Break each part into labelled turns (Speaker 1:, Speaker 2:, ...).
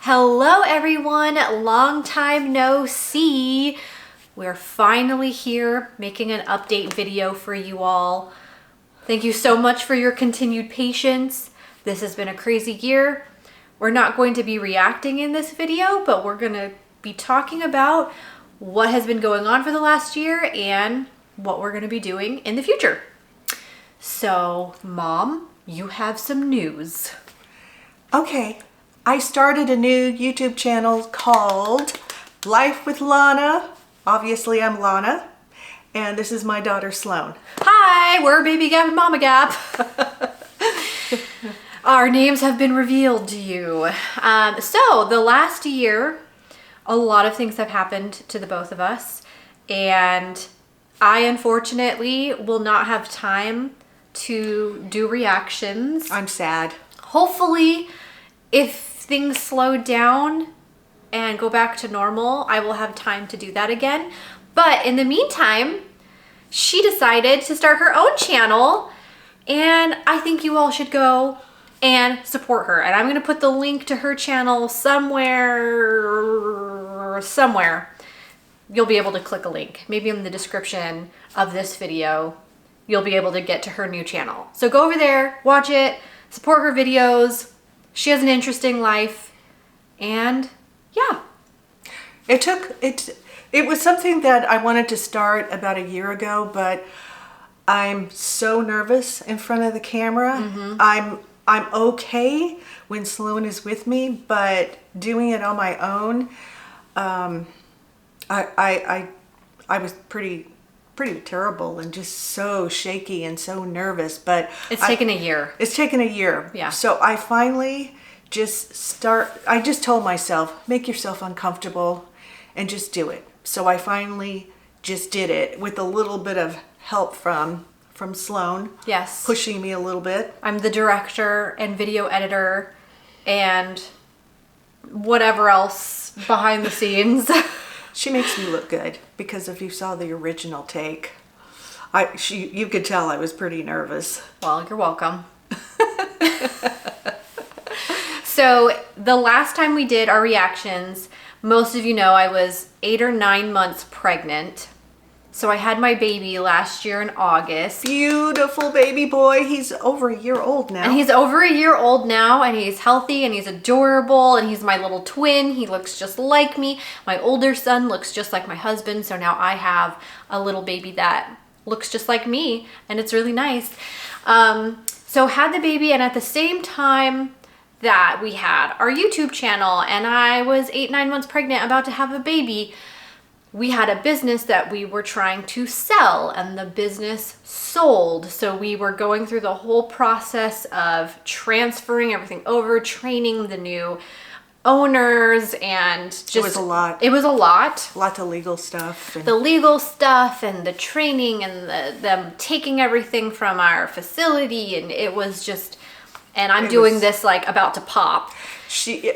Speaker 1: Hello everyone, long time no see. We're finally here making an update video for you all. Thank you so much for your continued patience. This has been a crazy year. We're not going to be reacting in this video, but we're going to be talking about what has been going on for the last year and what we're going to be doing in the future. So, Mom, you have some news.
Speaker 2: Okay, I started a new YouTube channel called Life with Lana. Obviously, I'm Lana, and this is my daughter Sloan.
Speaker 1: Hi, we're Baby Gap and Momma Gap. Our names have been revealed to you. So the last year, a lot of things have happened to the both of us, and I unfortunately will not have time to do reactions.
Speaker 2: I'm sad.
Speaker 1: Hopefully, if things slow down and go back to normal, I will have time to do that again. But in the meantime, she decided to start her own channel, and I think you all should go and support her. And I'm going to put the link to her channel somewhere. You'll be able to click a link, maybe in the description of this video. You'll be able to get to her new channel. So go over there, watch it, support her videos. She has an interesting life, and yeah.
Speaker 2: It was something that I wanted to start about a year ago, but I'm so nervous in front of the camera. I'm okay when Sloan is with me, but doing it on my own, I was pretty terrible and just so shaky and so nervous. But
Speaker 1: It's taken a year.
Speaker 2: It's taken a year.
Speaker 1: Yeah.
Speaker 2: So I finally I just told myself, make yourself uncomfortable and just do it. So I finally just did it with a little bit of help from Sloan.
Speaker 1: Yes.
Speaker 2: Pushing me a little bit.
Speaker 1: I'm the director and video editor and whatever else behind the scenes.
Speaker 2: She makes me look good because if you saw the original take, you could tell I was pretty nervous.
Speaker 1: Well, you're welcome. So the last time we did our reactions, most of you know I was 8 or 9 months pregnant. So I had my baby last year in August.
Speaker 2: Beautiful baby boy. He's over a year old now.
Speaker 1: And he's over a year old now, and he's healthy, and he's adorable, and he's my little twin. He looks just like me. My older son looks just like my husband, so now I have a little baby that looks just like me, and it's really nice. So had the baby, and at the same time that we had our YouTube channel, and I was 8, 9 months pregnant, about to have a baby, we had a business that we were trying to sell, and the business sold. So we were going through the whole process of transferring everything over, training the new owners, and just...
Speaker 2: It was a lot.
Speaker 1: It was a lot.
Speaker 2: Lots of legal stuff.
Speaker 1: The legal stuff and the training and them taking everything from our facility, and it was just... And I'm doing this like about to pop.
Speaker 2: She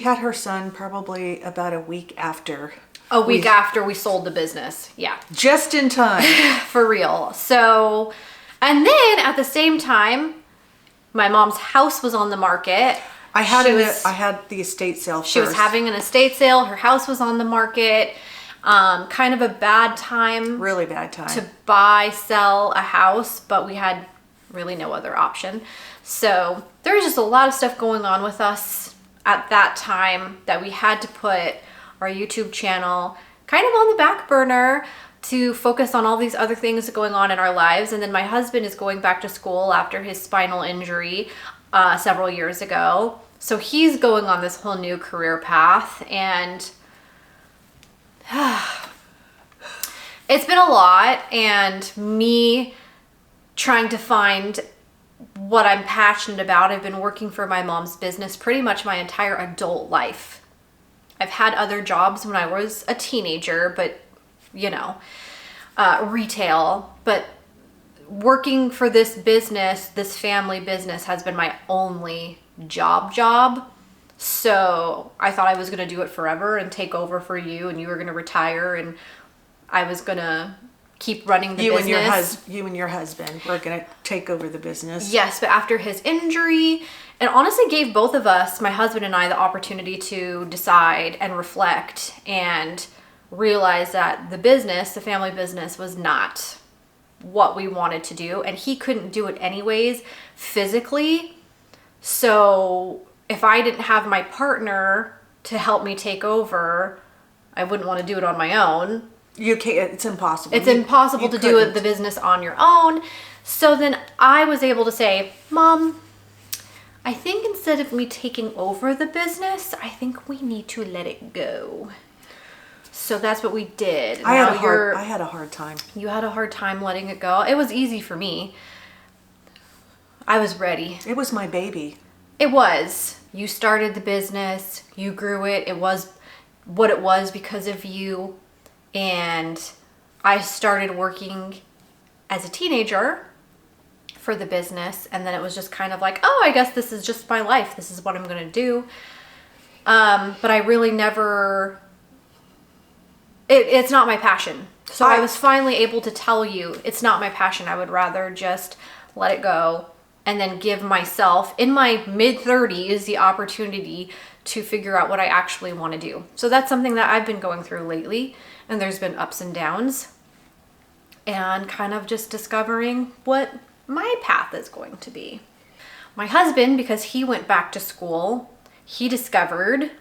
Speaker 2: had her son probably about a week after.
Speaker 1: A week after we sold the business. Yeah.
Speaker 2: Just in time.
Speaker 1: For real. So, and then at the same time, my mom's house was on the market.
Speaker 2: I had the estate sale first.
Speaker 1: She was having an estate sale. Her house was on the market. Kind of a bad time.
Speaker 2: Really bad time.
Speaker 1: To sell a house, but we had really no other option. So there was just a lot of stuff going on with us at that time that we had to put our YouTube channel kind of on the back burner to focus on all these other things going on in our lives. And then my husband is going back to school after his spinal injury several years ago. So he's going on this whole new career path, and it's been a lot, and me trying to find what I'm passionate about. I've been working for my mom's business pretty much my entire adult life. I've had other jobs when I was a teenager, but retail, but working for this business, this family business, has been my only job. So I thought I was going to do it forever and take over for you, and you were going to retire, and I was going to keep running the
Speaker 2: You
Speaker 1: business.
Speaker 2: and your husband were going to take over the business.
Speaker 1: Yes, but after his injury, it honestly gave both of us, my husband and I, the opportunity to decide and reflect and realize that the family business, was not what we wanted to do, and he couldn't do it anyways physically. So if I didn't have my partner to help me take over, I wouldn't want to do it on my own.
Speaker 2: You can't. It's impossible.
Speaker 1: It's impossible to do the business on your own. So then I was able to say, Mom, I think instead of me taking over the business, I think we need to let it go. So that's what we did.
Speaker 2: I had a hard time.
Speaker 1: You had a hard time letting it go. It was easy for me. I was ready.
Speaker 2: It was my baby.
Speaker 1: It was. You started the business. You grew it. It was what it was because of you. And I started working as a teenager for the business. And then it was just kind of like, oh, I guess this is just my life. This is what I'm going to do. But I really never... It's not my passion. So I was finally able to tell you it's not my passion. I would rather just let it go and then give myself in my mid-30s the opportunity to figure out what I actually want to do. So that's something that I've been going through lately, and there's been ups and downs and kind of just discovering what my path is going to be. My husband, because he went back to school, he discovered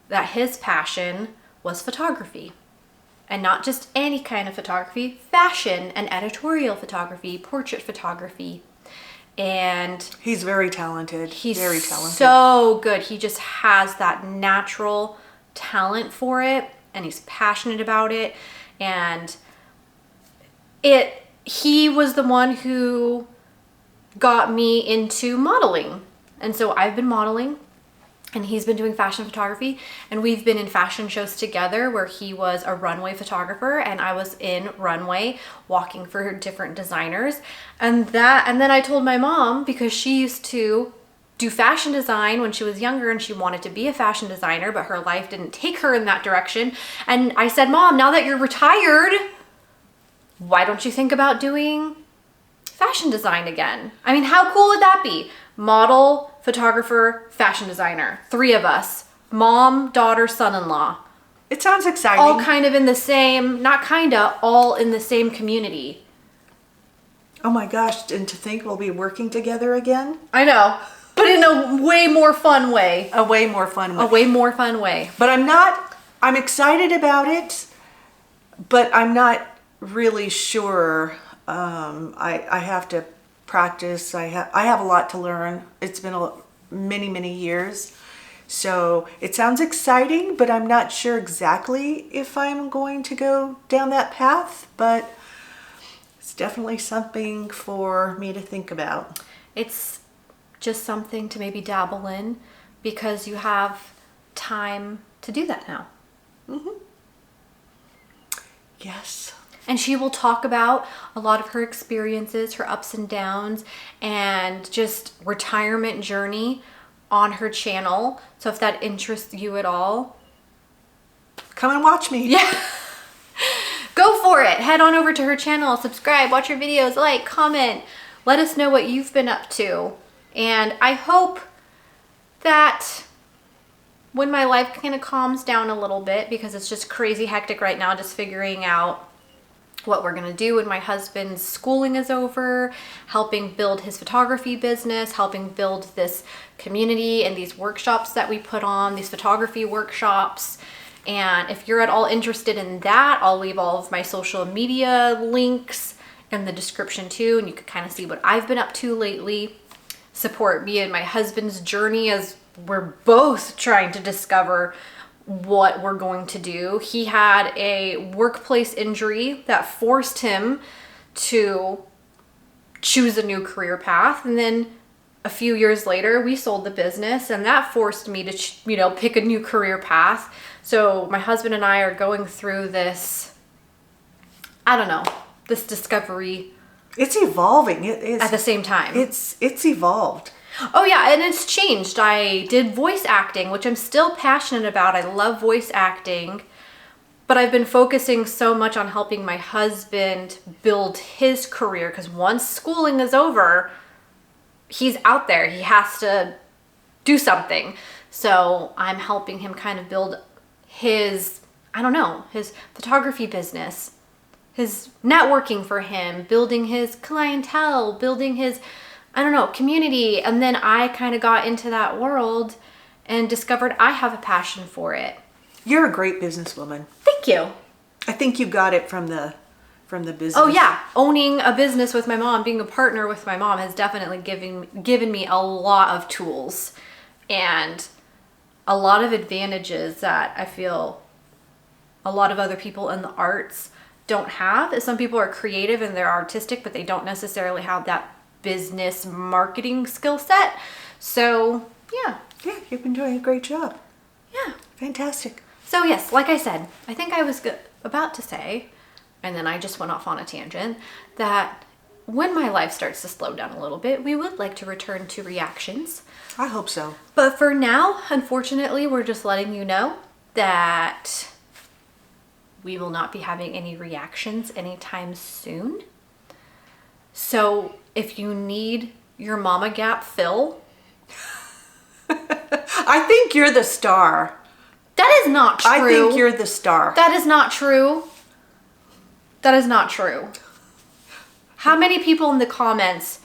Speaker 1: that his passion was photography. And not just any kind of photography, fashion and editorial photography, portrait photography. And
Speaker 2: he's very talented.
Speaker 1: He's
Speaker 2: very talented.
Speaker 1: So good. He just has that natural talent for it, and he's passionate about it. And he was the one who got me into modeling. And so I've been modeling, and he's been doing fashion photography, and we've been in fashion shows together where he was a runway photographer and I was in runway walking for different designers. And then I told my mom, because she used to do fashion design when she was younger and she wanted to be a fashion designer, but her life didn't take her in that direction. And I said, Mom, now that you're retired, why don't you think about doing fashion design again? I mean, how cool would that be? Model, photographer, fashion designer. 3 of us. Mom, daughter, son-in-law.
Speaker 2: It sounds exciting.
Speaker 1: All kind of in the same, not kinda, all in the same community.
Speaker 2: Oh my gosh, and to think we'll be working together again?
Speaker 1: I know, but in a way more fun way.
Speaker 2: A way more fun way.
Speaker 1: A way more fun way.
Speaker 2: But I'm excited about it, but I'm not really sure. I have to practice. I have a lot to learn. It's been many years. So it sounds exciting, but I'm not sure exactly if I'm going to go down that path, but it's definitely something for me to think about.
Speaker 1: It's just something to maybe dabble in because you have time to do that now.
Speaker 2: Mm-hmm. Yes.
Speaker 1: And she will talk about a lot of her experiences, her ups and downs, and just retirement journey on her channel. So if that interests you at all,
Speaker 2: come and watch me.
Speaker 1: Yeah. Go for it. Head on over to her channel, subscribe, watch her videos, like, comment. Let us know what you've been up to. And I hope that when my life kind of calms down a little bit, because it's just crazy hectic right now, just figuring out what we're gonna do when my husband's schooling is over, helping build his photography business, helping build this community and these workshops that we put on, these photography workshops. And if you're at all interested in that, I'll leave all of my social media links in the description too, and you can kind of see what I've been up to lately. Support me and my husband's journey as we're both trying to discover what we're going to do. He had a workplace injury that forced him to choose a new career path, and then a few years later we sold the business, and that forced me to pick a new career path. So my husband and I are going through this, I don't know, this discovery.
Speaker 2: It's evolving. It is
Speaker 1: at the same time.
Speaker 2: It's evolved.
Speaker 1: Oh yeah, and it's changed. I did voice acting, which I'm still passionate about. I love voice acting, But I've been focusing so much on helping my husband build his career, because once schooling is over, he's out there. He has to do something. So I'm helping him kind of build his, I don't know, his photography business, his networking for him, building his clientele, building his, I don't know, community. And then I kind of got into that world and discovered I have a passion for it.
Speaker 2: You're a great businesswoman.
Speaker 1: Thank you.
Speaker 2: I think you got it from the business.
Speaker 1: Oh yeah, owning a business with my mom, being a partner with my mom has definitely given me a lot of tools and a lot of advantages that I feel a lot of other people in the arts don't have. Some people are creative and they're artistic, but they don't necessarily have that business marketing skill set. So yeah.
Speaker 2: Yeah, you've been doing a great job.
Speaker 1: Yeah.
Speaker 2: Fantastic.
Speaker 1: So yes, like I said, I think I was about to say, and then I just went off on a tangent, that when my life starts to slow down a little bit, we would like to return to reactions.
Speaker 2: I hope so.
Speaker 1: But for now, unfortunately, we're just letting you know that we will not be having any reactions anytime soon. So if you need your Momma Gap fill,
Speaker 2: I think you're the star.
Speaker 1: that is not true.
Speaker 2: I think you're the star.
Speaker 1: That is not true. That is not true. How many people in the comments,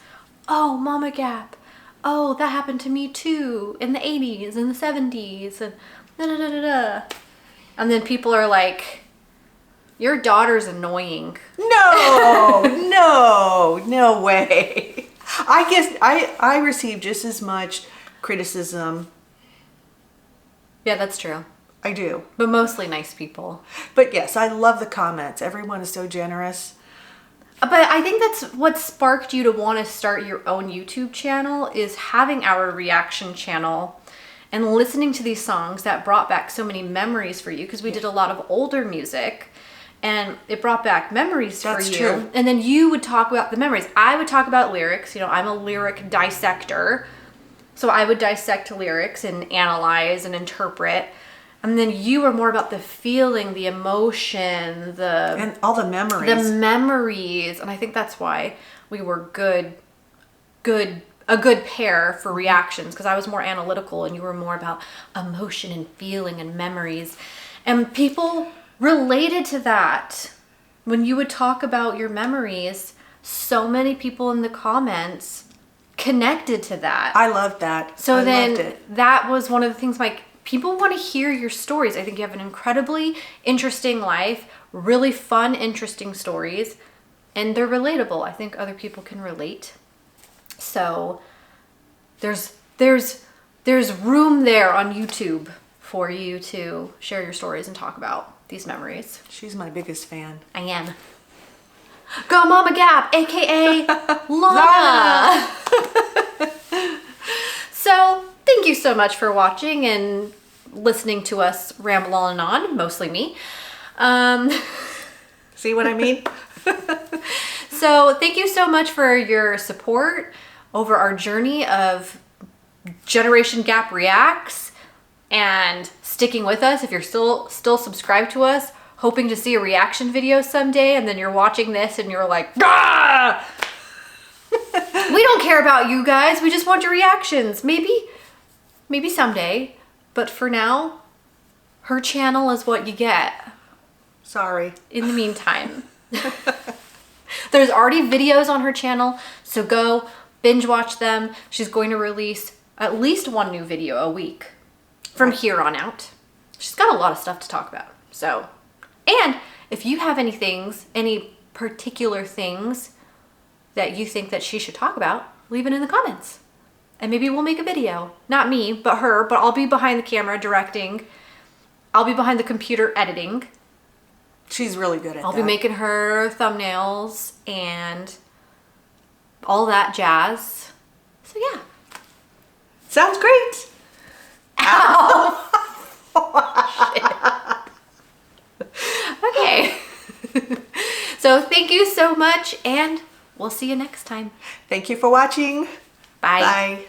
Speaker 1: oh, Momma Gap, oh, that happened to me too, in the 80s, in the 70s, and da-da-da-da-da. And then people are like, your daughter's annoying.
Speaker 2: No, no way. I guess I receive just as much criticism.
Speaker 1: Yeah, that's true.
Speaker 2: I do.
Speaker 1: But mostly nice people.
Speaker 2: But yes, I love the comments. Everyone is so generous.
Speaker 1: But I think that's what sparked you to want to start your own YouTube channel, is having our reaction channel and listening to these songs that brought back so many memories for you, because we did a lot of older music and it brought back memories for you.
Speaker 2: That's true.
Speaker 1: And then you would talk about the memories. I would talk about lyrics. You know, I'm a lyric dissector. So I would dissect lyrics and analyze and interpret. And then you were more about the feeling, the emotion,
Speaker 2: and all the memories.
Speaker 1: The memories. And I think that's why we were a good pair for reactions, because I was more analytical and you were more about emotion and feeling and memories. And people related to that. When you would talk about your memories, so many people in the comments connected to that.
Speaker 2: I loved that.
Speaker 1: So
Speaker 2: I
Speaker 1: then
Speaker 2: loved it.
Speaker 1: that was one of the things, like, people want to hear your stories. I think you have an incredibly interesting life, really fun, interesting stories, and they're relatable. I think other people can relate. So there's room there on YouTube for you to share your stories and talk about these memories.
Speaker 2: She's my biggest fan.
Speaker 1: I am. Go Momma Gap, aka Lana. So thank you so much for watching and listening to us ramble on and on, mostly me.
Speaker 2: See what I mean?
Speaker 1: So thank you so much for your support over our journey of Generation Gap Reacts and sticking with us. If you're still subscribed to us, hoping to see a reaction video someday, and then you're watching this and you're like, ah! We don't care about you guys. We just want your reactions. Maybe someday. But for now, her channel is what you get.
Speaker 2: Sorry.
Speaker 1: In the meantime. There's already videos on her channel, so go binge watch them. She's going to release at least one new video a week from here on out. She's got a lot of stuff to talk about. So, and if you have any particular things that you think that she should talk about, leave it in the comments. And maybe we'll make a video. Not me, but her, but I'll be behind the camera directing. I'll be behind the computer editing.
Speaker 2: She's really good at that.
Speaker 1: I'll be making her thumbnails and all that jazz. So yeah.
Speaker 2: Sounds great.
Speaker 1: Ow. Okay. So thank you so much, and we'll see you next time.
Speaker 2: Thank you for watching.
Speaker 1: Bye.
Speaker 2: Bye.